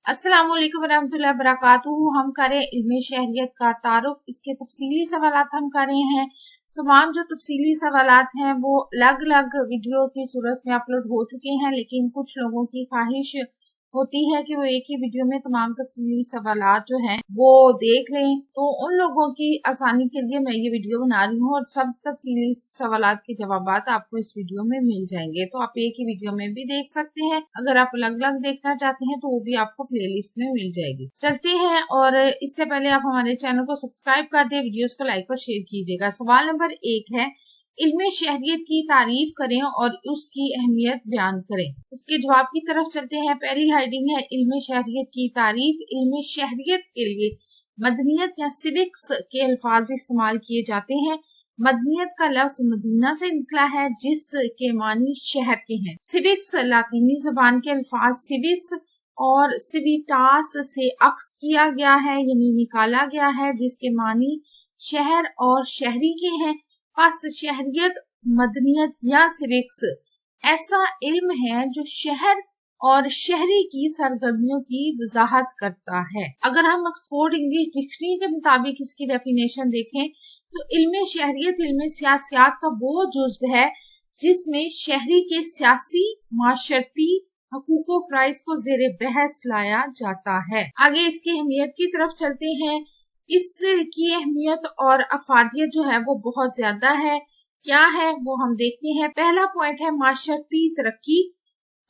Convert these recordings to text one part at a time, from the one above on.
अस्सलाम वालेकुम वरहमतुल्लाहि वबरकातुहू। हम करें इल्म शहरियत का तारुफ। इसके तफसीली सवालात हम कर रहे हैं। तमाम जो तफसीली सवालात हैं वो अलग अलग वीडियो की सूरत में अपलोड हो चुके हैं, लेकिन कुछ लोगों की ख्वाहिश होती है कि वो एक ही वीडियो में तमाम तफसीली सवालात जो हैं वो देख लें। तो उन लोगों की आसानी के लिए मैं ये वीडियो बना रही हूँ और सब तफसीली सवालात के जवाबात आपको इस वीडियो में मिल जाएंगे। तो आप एक ही वीडियो में भी देख सकते हैं। अगर आप अलग अलग देखना चाहते हैं तो वो भी आपको प्लेलिस्ट में मिल जाएगी। चलते हैं, और इससे पहले आप हमारे चैनल को सब्सक्राइब कर दें, वीडियोस को लाइक और शेयर कीजिएगा। सवाल नंबर 1 है, इल्म शहरियत की तारीफ करें और उसकी अहमियत बयान करें। इसके जवाब की तरफ चलते हैं। पहली हेडिंग है इल्म शहरियत की तारीफ। इल्म शहरियत के लिए मदनियत या सिविक्स के अल्फाज इस्तेमाल किए जाते हैं। मदनियत का लफ्ज मदीना से निकला है, जिसके मानी शहर के हैं। सिविक्स लातीनी जबान के अल्फाज सिविस और सिविटास से अक्स किया गया है, यानी निकाला गया है, जिसके मानी शहर और शहरी के हैं। पास शहरियत, मदनियत या सिविक्स ऐसा इल्म है जो शहर और शहरी की सरगर्मियों की वजाहत करता है। अगर हम ऑक्सफोर्ड इंग्लिश डिक्शनरी के मुताबिक इसकी डेफिनेशन देखें तो इल्म शहरियत इल्म सियासत का वो जुज़्व है जिसमें शहरी के सियासी, माशरती हकूक़ व फ़राइज़ को ज़ेरे बहस लाया जाता है। आगे इसकी अहमियत की तरफ चलते हैं। इसकी अहमियत और अफादियत जो है वो बहुत ज्यादा है। क्या है वो हम देखते हैं। पहला पॉइंट है माशरती तरक्की।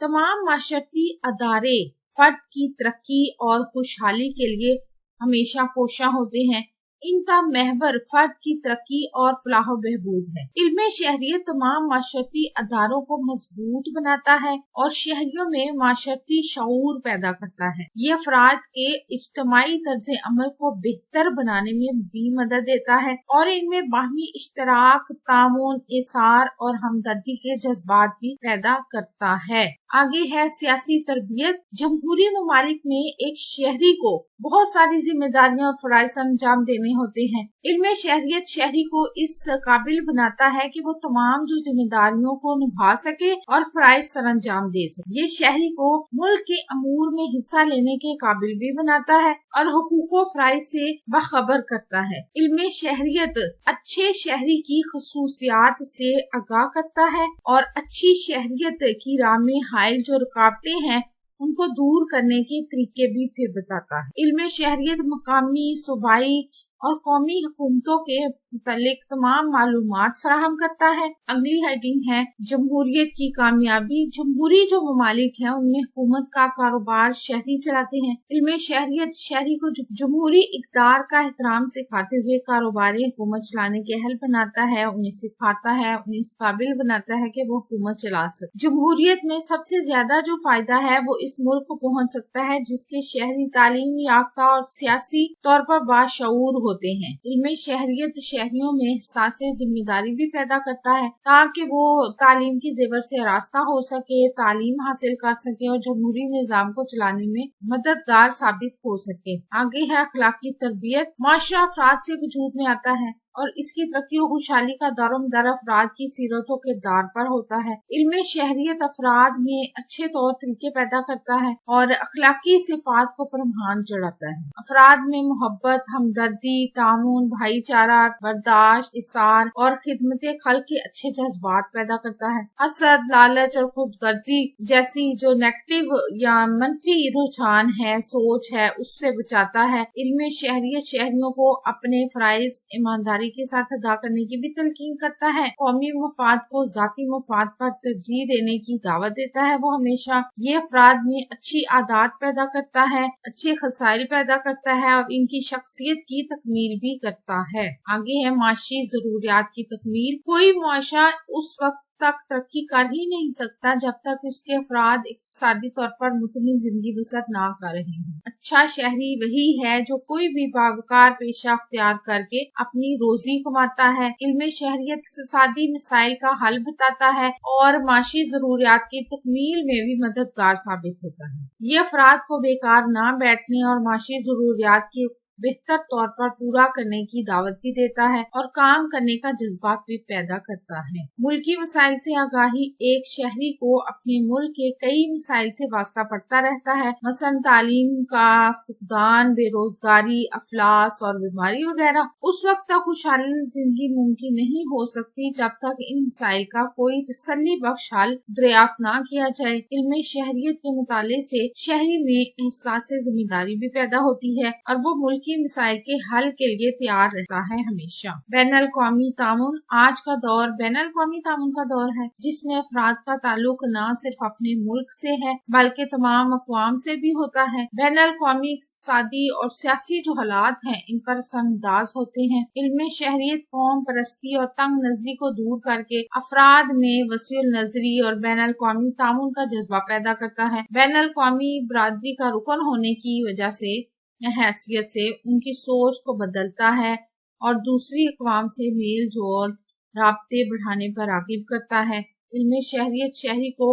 तमाम माशरती अदारे फर्द की तरक्की और खुशहाली के लिए हमेशा कोशा होते हैं। इनका महवर फर्द की तरक्की और फलाह बहबूद है। इल्म शहरियत तमाम माशरती अदारों को मजबूत बनाता है और शहरियों में माशरती शऊर पैदा करता है। ये अफराद के इज्तमाई तर्ज अमल को बेहतर बनाने में भी मदद देता है और इनमें बाहमी इश्तराक, तामुन, एसार और हमदर्दी के जज्बात भी पैदा करता है। आगे है सियासी तरबियत। जमहूरी ममालिक में एक शहरी को बहुत सारी जिम्मेदारियां और फराइज अंजाम देने होते हैं। इल्म शहरियत शहरी को इस काबिल बनाता है कि वो तमाम जो जिम्मेदारियों को निभा सके और फराइज सर अंजाम दे सके। ये शहरी को मुल्क के अमूर में हिस्सा लेने के काबिल भी बनाता है और हुकूक व फराइज से बाखबर करता है। इल्म शहरियत अच्छे शहरी की खसूसियात से आगाह करता है और अच्छी शहरियत की राह में हाइल जो रुकावटें हैं उनको दूर करने के तरीके भी फिर बताता है। इल्म शहरियत मकामी, सूबाई और कौमी हुकूमतों के मुतालिक तमाम मालूमात फराहम करता है। अगली हेडिंग है जमहूरियत की कामयाबी। जमहूरी जो ममालिक हैं उनमें हुकूमत का कारोबार शहरी चलाते हैं। इल्म शहरियत शहरी को जमहूरी इक़्तिदार का एहतराम सिखाते हुए कारोबारी हुकूमत चलाने के अहल बनाता है, उन्हें सिखाता है, उन्हें इस काबिल बनाता है कि वो हुकूमत चला सके। जमहूरियत में सबसे ज्यादा जो फायदा है वो इस मुल्क को पहुँच सकता है जिसके शहरी तालीम याफ्ता और सियासी तौर पर बाशऊर होते हैं। इल्म शहरियत शहरियों में एहसास जिम्मेदारी भी पैदा करता है ताकि वो तालीम की जेवर से रास्ता हो सके, तालीम हासिल कर सके और जमहूरी निजाम को चलाने में मददगार साबित हो सके। आगे है अखलाकी तरबियत। माशरा अफराद से वजूद में आता है और इसकी तरक्की और खुशहाली का दारोमदार अफराद की सीरतों के दार पर होता है। इल्म शहरियत अफराद में अच्छे तौर तरीके पैदा करता है और अखलाकी सिफात को परम्हान चढ़ाता है। अफराद में मोहब्बत, हमदर्दी, तामुन, भाईचारा, बर्दाश्त, इसार और खिदमत खल्क के अच्छे जज्बात पैदा करता है। हसद, लालच और खुदगर्जी जैसी जो नेगेटिव या मनफी रुझान है, सोच है, उससे बचाता है। इल्म शहरियत शहरियों को अपने फराइज ईमानदारी के साथ अदा करने की भी तलकीन करता है। कौमी मफाद को जाती मफाद पर तरजीह देने की दावत देता है। वो हमेशा ये अफराद में अच्छी आदत पैदा करता है, अच्छे खसाइल पैदा करता है और इनकी शख्सियत की तकमील भी करता है। आगे है माशी जरूरियात की तकमील। कोई मुआशरा उस वक्त तक तरक्की कर ही नहीं सकता जब तक उसके अफराद इक्तिसादी तौर पर मुतमिन जिंदगी बसर ना कर रहे हैं। अच्छा शहरी वही है जो कोई भी बावकार पेशा अख्तियार करके अपनी रोजी कमाता है। इल्म शहरियत इक्तिसादी मसाइल का हल बताता है और माशी जरूरियात की तकमील में भी मददगार साबित होता है। ये अफराद को बेकार ना बैठने और माशी जरूरियात की बेहतर तौर पर पूरा करने की दावत भी देता है और काम करने का जज्बा भी पैदा करता है। मुल्की मसाइल से आगाही एक शहरी को अपने मुल्क के कई मसाइल से वास्ता पड़ता रहता है, मसलन तालीम का फुकदान, बेरोजगारी, अफलास और बीमारी वगैरह। उस वक्त तक खुशहाल जिंदगी मुमकिन नहीं हो सकती जब तक इन मसाइल का कोई तसल्ली बख्श हल दरियाफ्त न किया जाए। इल्म शहरियत के मुताले से शहरी में एहसास जिम्मेदारी भी पैदा होती है और वो मुल्क की मसाइल के हल के लिए तैयार रहता है हमेशा। बैनुल अक़वामी तामुन। आज का दौर बैनुल अक़वामी तामुन का दौर है, जिसमें अफराद का ताल्लुक न सिर्फ अपने मुल्क से है बल्कि तमाम अक़वाम से भी होता है। बैनुल अक़वामी इक़्तिसादी और सियासी जो हालात हैं इन पर असरअंदाज होते हैं। इल्म शहरियत कौम परस्ती और तंग नजरी को दूर करके अफराद में वसीउल नजरी और बैनुल अक़वामी तामुन का जज्बा पैदा करता है। बैनुल अक़वामी बरादरी का रुकन होने की वजह से हैसियत से उनकी सोच को बदलता है और दूसरी अक़वाम से मेल जोल राब्ते बढ़ाने पर राग़िब करता है। इल्म शहरियत शहरी को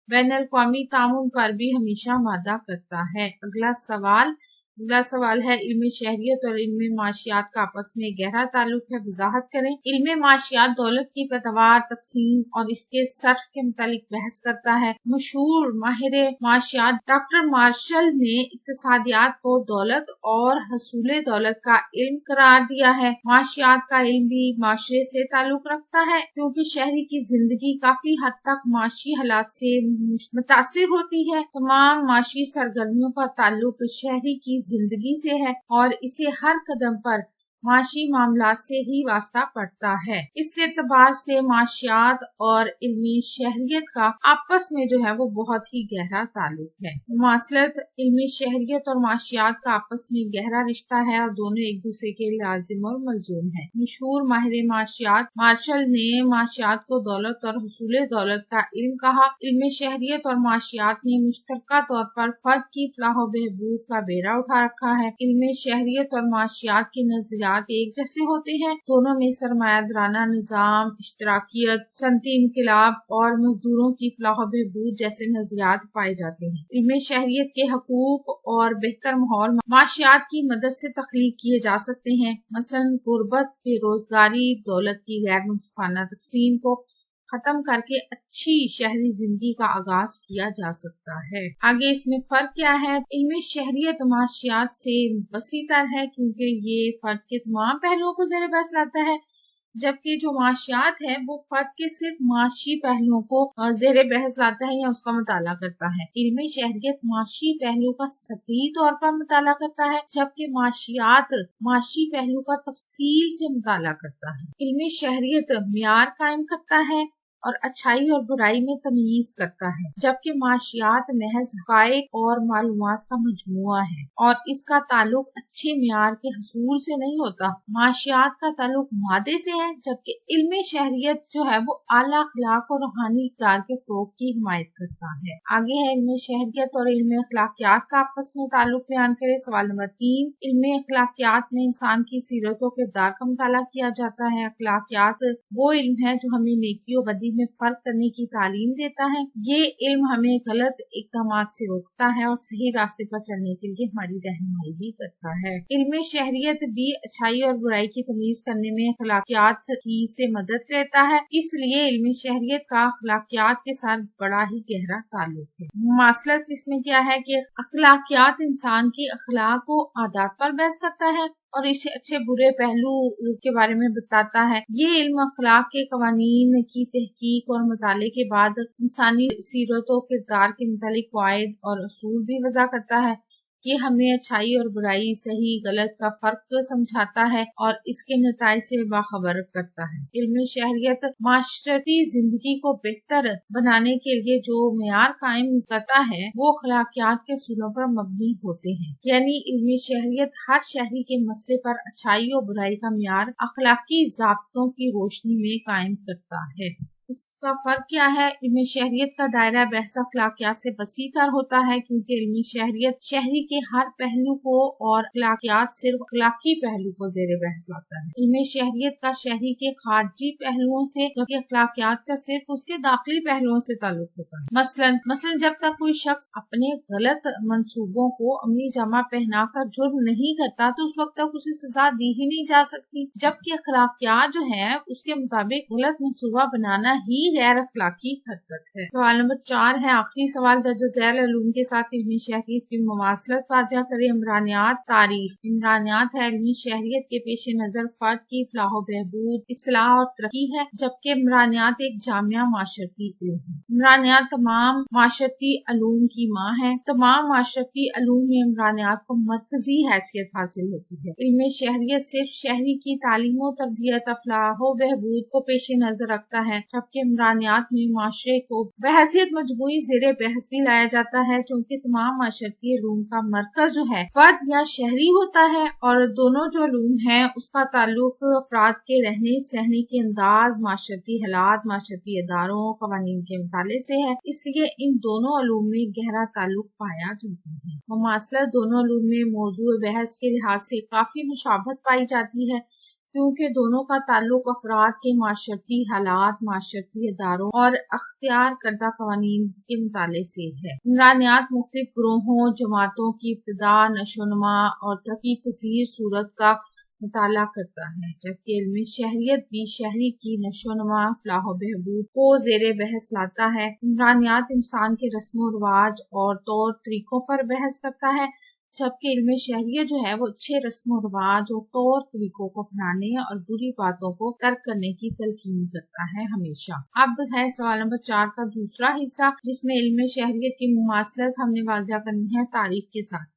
बैनुल अक़वामी तामुन पर भी हमेशा मादा करता है। अगला सवाल है इल्म शहरियत और इल्म माशियात का आपस में गहरा ताल्लुक है, वजाहत करें। इल्म माशियात दौलत की पैदावार, तकसीम और इसके सर्फ के मुतालिक बहस करता है। मशहूर माहिर माशियात डॉक्टर मार्शल ने इक्तिसादियात को दौलत और हसूल दौलत का इल्म करार दिया है। माशियात का इल्म भी माशरे से ताल्लुक रखता है, क्योंकि शहरी की जिंदगी काफी हद तक माशी हालात से मुतासिर होती है। तमाम माशी सरगर्मियों का ताल्लुक शहरी की जिंदगी से है और इसे हर कदम पर माशी मामलात से ही वास्ता पड़ता है। इस एतबार से माशियात और इल्मी शहरियत का आपस में जो है वो बहुत ही गहरा ताल्लुक है। मुमासलत इल्मी शहरियत और माशियात का आपस में गहरा रिश्ता है और दोनों एक दूसरे के लाजिम और मलजूम है। मशहूर माहिर माशियात मार्शल ने माशियात को दौलत और हसूल दौलत का इल्म कहा। इल्म शहरियत और माशियात ने मुश्तरका तौर पर फर्द की फलाह बहबूद का बेड़ा उठा रखा है। इल्म शहरियत और माशियात के नजरिया एक जैसे होते हैं। दोनों में सरमायादाराना निजाम, इश्तराकियत, सनती इनकलाब और मजदूरों की फलाह बहबूद जैसे नजरियात पाए जाते हैं। इल्म शहरियत के हकूक और बेहतर माहौल माशियात की मदद से तख्लीक किए जा सकते हैं। मसलन गुर्बत, बेरोजगारी, दौलत की गैर मुनसिफाना तकसीम को खत्म करके अच्छी शहरी जिंदगी का आगाज किया जा सकता है। आगे इसमें फर्क क्या है? इल्म शहरियत माशियात से वसीतर है, क्योंकि ये फर्द के तमाम पहलुओं को ज़ेर बहस लाता है, जबकि जो माशियात है वो फर्द के सिर्फ माशी पहलुओं को ज़ेर बहस लाता है या उसका मुताला करता है। इल्म शहरियत माशी पहलू का सतही तौर पर मुताला करता है, जबकि माशियात माशी पहलू का तफसील से मुताला करता है। इल्म शहरियत मियार कायम करता है और अच्छाई और बुराई में तमीज करता है, जबकि माशियात महज हक़ाइक़ और मालूमात का मजमुआ है और इसका ताल्लुक अच्छे मियार के हसूल से नहीं होता। माशियात का ताल्लुक मादे से है, जबकि इल्म शहरियत जो है वो आला अखलाक और रूहानी इक़दार के फ़रोग़ की हिमायत करता है। आगे है इल्म शहरियत और इल्म अखलाकियात का आपस में ताल्लुक बयान करे। सवाल नंबर 3, इल्म अखलाकियात में इंसान की सीरत और किरदार का मुताला किया जाता है। अखलाकियात वो इल्म है जो हमें नेकी और बदी में फर्क करने की तालीम देता है। ये इल्म हमें गलत इक़दामात से रोकता है और सही रास्ते पर चलने के लिए हमारी रहनुमाई भी करता है। इल्म शहरियत भी अच्छाई और बुराई की तमीज करने में अखलाकियात की से मदद लेता है, इसलिए इल्म शहरियत का अखलाकियात के साथ बड़ा ही गहरा ताल्लुक है। मुमासलत इसमें क्या है कि अखलाकियात इंसान के अखलाक को आदात पर बहस करता है और इसे अच्छे बुरे पहलू के बारे में बताता है। ये इल्म अखलाक के कवानीन की तहकीक और मुताले के बाद इंसानी सीरत और किरदार के मुतालिक क़वाइद और उसूल भी वज़ा करता है। ये हमें अच्छाई और बुराई, सही गलत का फर्क समझाता है और इसके नताइज से बाखबर करता है। इल्म शहरियत माशरती जिंदगी को बेहतर बनाने के लिए जो मेयार कायम करता है वो अखलाकियात के असूलों पर मबनी होते हैं। यानी इल्म शहरियत हर शहरी के मसले पर अच्छाई और बुराई का मेयार अखलाकी ज़ाब्तों की रोशनी में कायम करता है। اس کا فرق کیا ہے؟ علم شہریت کا دائرہ بحث اخلاقیات سے وسیع تر ہوتا ہے، کیونکہ علم شہریت شہری کے ہر پہلو کو اور اخلاقیات صرف اخلاقی پہلو کو زیر بحث لاتا ہے۔ علم شہریت کا شہری کے خارجی پہلوؤں سے، جبکہ اخلاقیات کا صرف اس کے داخلی پہلوؤں سے تعلق ہوتا ہے۔ مثلاً جب تک کوئی شخص اپنے غلط منصوبوں کو عملی جامہ پہنا کر جرم نہیں کرتا تو اس وقت تک اسے سزا دی ہی نہیں جا سکتی، جبکہ اخلاقیات جو ہے اس کے مطابق غلط منصوبہ بنانا ہی غیر اخلاقی حرکت ہے۔ سوال نمبر 4 ہے، آخری سوال، درجہ ذیل علوم کے ساتھ علمی شہریت کی مماثلت واضح کریں۔ عمرانیات تاریخ۔ عمرانیات ہے علمی شہریت کے پیش نظر فرد کی فلاح و بہبود، اصلاح اور ترقی ہے، جبکہ عمرانیات ایک جامعہ معاشرتی علم ہے۔ عمرانیات تمام معاشرتی علوم کی ماں ہے۔ تمام معاشرتی علوم میں عمرانیات کو مرکزی حیثیت حاصل ہوتی ہے۔ علم شہریت صرف شہری کی تعلیم و تربیت، فلاح و بہبود کو پیش نظر رکھتا ہے، جبکہ عمرانیات میں معاشرے کو بحیثیت مجموعی زیر بحث بھی لایا جاتا ہے، چونکہ تمام معاشرتی علوم کا مرکز جو ہے فرد یا شہری ہوتا ہے، اور دونوں جو علوم ہیں اس کا تعلق افراد کے رہنے سہنے کے انداز، معاشرتی حالات، معاشرتی اداروں، قوانین کے مطالعے سے ہے۔ اس لیے ان دونوں علوم میں گہرا تعلق پایا جاتا ہے۔ مماثلت دونوں علوم میں موضوع بحث کے لحاظ سے کافی مشابہت پائی جاتی ہے، کیونکہ دونوں کا تعلق افراد کے معاشرتی حالات، معاشرتی اداروں اور اختیار کردہ قوانین کے مطالعے سے ہے۔ عمرانیات مختلف گروہوں، جماعتوں کی ابتدا، نشو و نما اور ترقی پذیر صورت کا مطالعہ کرتا ہے، جبکہ علم شہریت بھی شہری کی نشو و نما، فلاح و بہبود کو زیر بحث لاتا ہے۔ عمرانیات انسان کے رسم و رواج اور طور طریقوں پر بحث کرتا ہے، جبکہ علم شہریت جو ہے وہ اچھے رسم و رواج اور طور طریقوں کو اپنانے اور بری باتوں کو ترک کرنے کی تلقین کرتا ہے ہمیشہ۔ اب ہے سوال نمبر 4 کا دوسرا حصہ، جس میں علم شہریت کی مماثلت ہم نے واضح کرنی ہے تاریخ کے ساتھ۔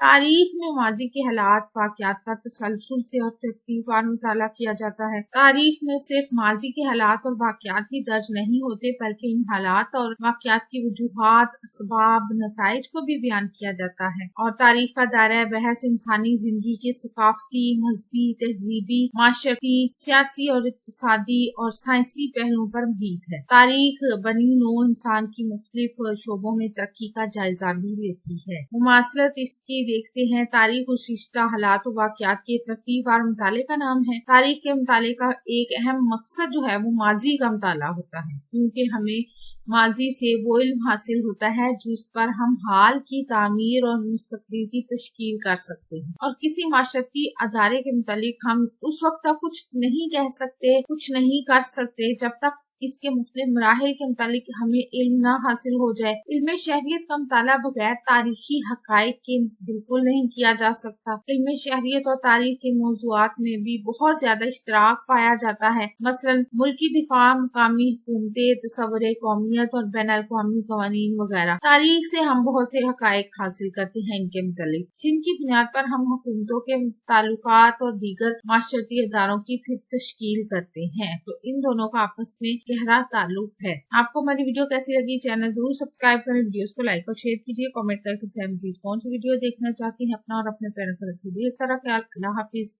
تاریخ میں ماضی کے حالات، واقعات کا تسلسل سے اور ترتیب وار مطالعہ کیا جاتا ہے۔ تاریخ میں صرف ماضی کے حالات اور واقعات ہی درج نہیں ہوتے، بلکہ ان حالات اور واقعات کی وجوہات، اسباب، نتائج کو بھی بیان کیا جاتا ہے، اور تاریخ کا دائرہ بحث انسانی زندگی کے ثقافتی، مذہبی، تہذیبی، معاشرتی، سیاسی اور اقتصادی اور سائنسی پہلوؤں پر محیط ہے۔ تاریخ بنی نوع انسان کی مختلف شعبوں میں ترقی کا جائزہ بھی لیتی ہے۔ مماثلت اس کی دیکھتے ہیں۔ تاریخ گزشتہ حالات و واقعات کے ترتیب وار مطالعے کا نام ہے۔ تاریخ کے مطالعے کا ایک اہم مقصد جو ہے وہ ماضی کا مطالعہ ہوتا ہے، کیونکہ ہمیں ماضی سے وہ علم حاصل ہوتا ہے جس پر ہم حال کی تعمیر اور مستقبل کی تشکیل کر سکتے ہیں، اور کسی معاشرتی ادارے کے متعلق ہم اس وقت تک کچھ نہیں کہہ سکتے، کچھ نہیں کر سکتے جب تک اس کے مختلف مراحل کے متعلق ہمیں علم نہ حاصل ہو جائے۔ علم شہریت کا مطالعہ بغیر تاریخی حقائق کے بالکل نہیں کیا جا سکتا۔ علم شہریت اور تاریخ کے موضوعات میں بھی بہت زیادہ اشتراک پایا جاتا ہے، مثلا ملکی دفاع، مقامی حکومتیں، تصور قومیت اور بین الاقوامی قوانین وغیرہ۔ تاریخ سے ہم بہت سے حقائق حاصل کرتے ہیں ان کے متعلق، جن کی بنیاد پر ہم حکومتوں کے تعلقات اور دیگر معاشرتی اداروں کی پھر تشکیل کرتے ہیں۔ تو ان دونوں کا آپس میں گہرا تعلق ہے۔ آپ کو ہماری ویڈیو کیسی لگی؟ چینل ضرور سبسکرائب کریں، ویڈیوز کو لائک اور شیئر کیجیے، کامنٹ کر کے مزید کون سی ویڈیو دیکھنا چاہتے ہیں اپنا اور اپنے پیرنٹس کا رکھیے۔ اس طرح خیال۔ اللہ حافظ۔